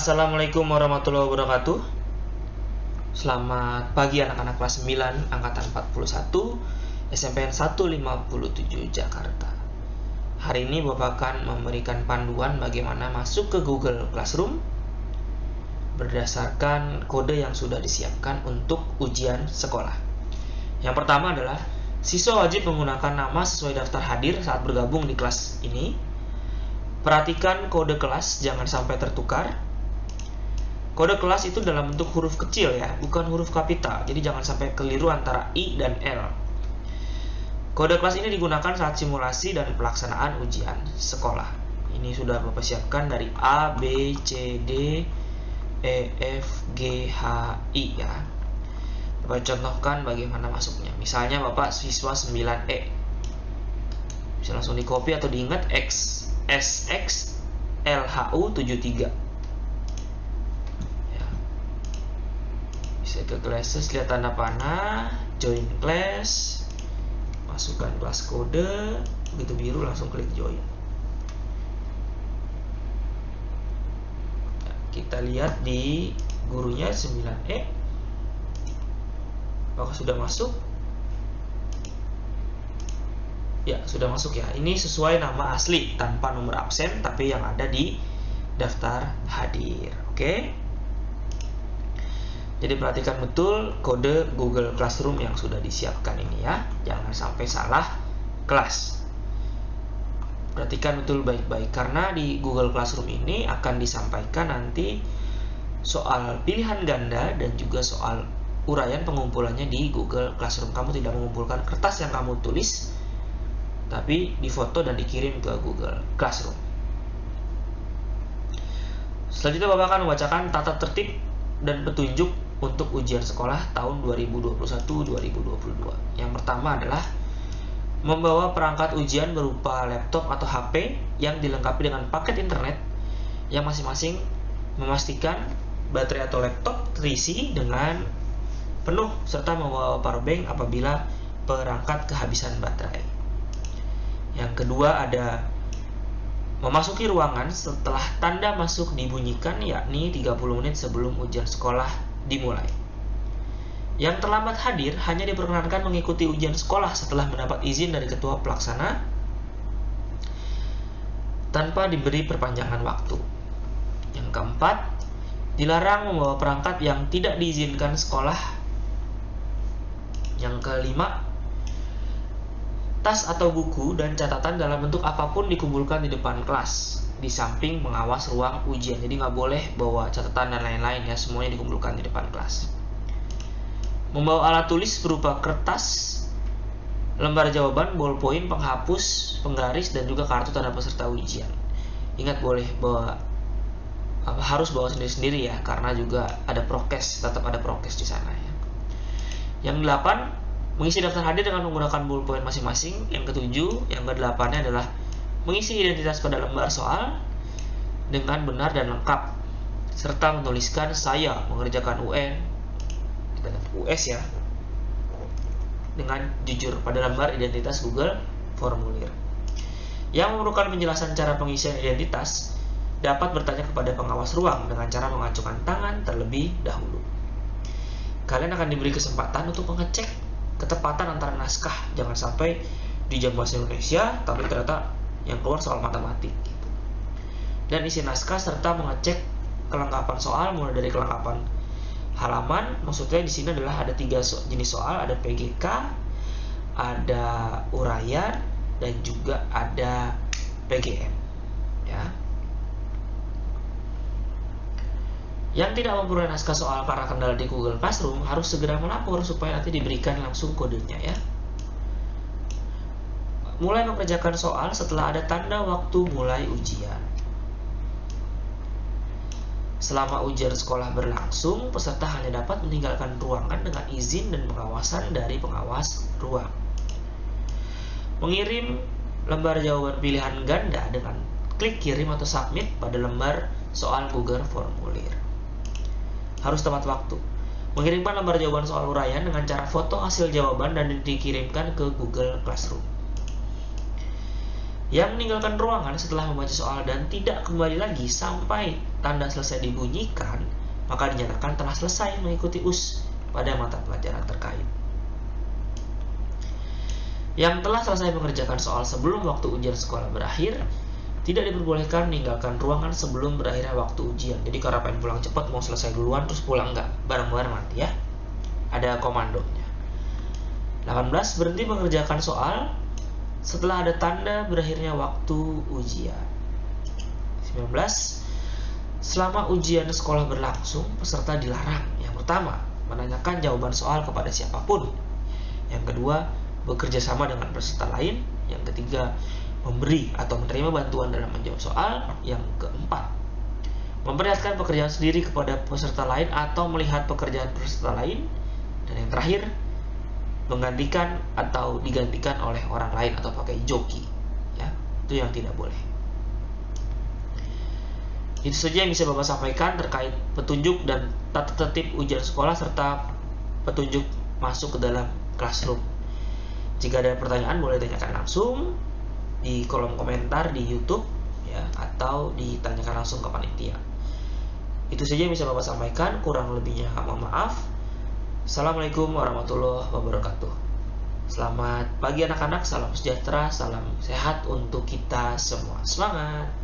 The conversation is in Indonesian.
Assalamualaikum warahmatullahi wabarakatuh. Selamat pagi anak-anak kelas 9 angkatan 41 SMPN 157 Jakarta. Hari ini Bapak akan memberikan panduan bagaimana masuk ke Google Classroom berdasarkan kode yang sudah disiapkan untuk ujian sekolah. Yang pertama adalah siswa wajib menggunakan nama sesuai daftar hadir saat bergabung di kelas ini. Perhatikan kode kelas jangan sampai tertukar. Kode kelas itu dalam bentuk huruf kecil ya, bukan huruf kapital. Jadi jangan sampai keliru antara I dan L. Kode kelas ini digunakan saat simulasi dan pelaksanaan ujian sekolah. Ini sudah Bapak siapkan dari A, B, C, D, E, F, G, H, I ya. Bapak contohkan bagaimana masuknya. Misalnya Bapak siswa 9E. Bisa langsung di copy atau diingat X, SX, LHU 73. Bisa ke classes, lihat tanda panah, join class, masukkan kelas kode, begitu biru langsung klik join. Nah, kita lihat di gurunya 9E. Apakah sudah masuk? Ya, sudah masuk ya. Ini sesuai nama asli tanpa nomor absen, tapi yang ada di daftar hadir. Oke. Jadi perhatikan betul kode Google Classroom yang sudah disiapkan ini ya. Jangan sampai salah kelas. Perhatikan betul baik-baik karena di Google Classroom ini akan disampaikan nanti soal pilihan ganda dan juga soal uraian pengumpulannya di Google Classroom. Kamu tidak mengumpulkan kertas yang kamu tulis, tapi difoto dan dikirim ke Google Classroom. Selanjutnya Bapak akan membacakan tata tertib dan petunjuk untuk ujian sekolah tahun 2021-2022. Yang pertama adalah membawa perangkat ujian berupa laptop atau HP yang dilengkapi dengan paket internet yang masing-masing memastikan baterai atau laptop terisi dengan penuh serta membawa powerbank apabila perangkat kehabisan baterai. Yang kedua ada memasuki ruangan setelah tanda masuk dibunyikan, yakni 30 menit sebelum ujian sekolah dimulai. Yang terlambat hadir hanya diperkenankan mengikuti ujian sekolah setelah mendapat izin dari ketua pelaksana tanpa diberi perpanjangan waktu. Yang keempat, dilarang membawa perangkat yang tidak diizinkan sekolah. Yang kelima, tas atau buku dan catatan dalam bentuk apapun dikumpulkan di depan kelas di samping pengawas ruang ujian. Jadi nggak boleh bawa catatan dan lain-lain ya, semuanya dikumpulkan di depan kelas. Membawa alat tulis berupa kertas, lembar jawaban, ballpoint, penghapus, penggaris, dan juga kartu tanda peserta ujian. Ingat boleh bawa harus bawa sendiri-sendiri ya, karena juga ada prokes, tetap ada prokes di sana ya. Yang 8, mengisi daftar hadir dengan menggunakan ballpoint masing-masing. Yang ketujuh, yang ke-8-nya adalah mengisi identitas pada lembar soal dengan benar dan lengkap, serta menuliskan saya mengerjakan UN, kita lihat US ya, dengan jujur pada lembar identitas Google Formulir. Yang memerlukan penjelasan cara pengisian identitas dapat bertanya kepada pengawas ruang dengan cara mengacungkan tangan terlebih dahulu. Kalian akan diberi kesempatan untuk mengecek ketepatan antara naskah. Jangan sampai di jam bahasa Indonesia tapi ternyata yang keluar soal matematik gitu. Dan isi naskah serta mengecek kelengkapan soal mulai dari kelengkapan halaman. Maksudnya di sini adalah ada 3 jenis soal, ada PGK, ada uraian, dan juga ada PGM ya. Yang tidak memperoleh naskah soal karena kendala di Google Classroom harus segera melapor supaya nanti diberikan langsung kodenya ya. Mulai mengerjakan soal setelah ada tanda waktu mulai ujian. Selama ujian sekolah berlangsung, peserta hanya dapat meninggalkan ruangan dengan izin dan pengawasan dari pengawas ruang. Mengirim lembar jawaban pilihan ganda dengan klik kirim atau submit pada lembar soal Google Formulir. Harus tepat waktu. Mengirimkan lembar jawaban soal uraian dengan cara foto hasil jawaban dan dikirimkan ke Google Classroom. Yang meninggalkan ruangan setelah membaca soal dan tidak kembali lagi sampai tanda selesai dibunyikan, maka dinyatakan telah selesai mengikuti US pada mata pelajaran terkait. Yang telah selesai mengerjakan soal sebelum waktu ujian sekolah berakhir, tidak diperbolehkan meninggalkan ruangan sebelum berakhirnya waktu ujian. Jadi kalau pengen pulang cepat, mau selesai duluan terus pulang, nggak, bareng-bareng nanti ya. Ada komandonya. 18. Berhenti mengerjakan soal setelah ada tanda berakhirnya waktu ujian. 19. Selama ujian sekolah berlangsung, peserta dilarang. Yang pertama, menanyakan jawaban soal kepada siapapun. Yang kedua, bekerja sama dengan peserta lain. Yang ketiga, memberi atau menerima bantuan dalam menjawab soal. Yang keempat, memperlihatkan pekerjaan sendiri kepada peserta lain atau melihat pekerjaan peserta lain. Dan yang terakhir, menggantikan atau digantikan oleh orang lain atau pakai joki, ya, itu yang tidak boleh. Itu saja yang bisa Bapak sampaikan terkait petunjuk dan tata tertib ujian sekolah serta petunjuk masuk ke dalam classroom. Jika ada pertanyaan boleh tanyakan langsung di kolom komentar di YouTube, ya, atau ditanyakan langsung ke panitia. Itu saja yang bisa Bapak sampaikan, kurang lebihnya mohon maaf. Assalamualaikum warahmatullahi wabarakatuh. Selamat pagi anak-anak, salam sejahtera, salam sehat untuk kita semua. Semangat!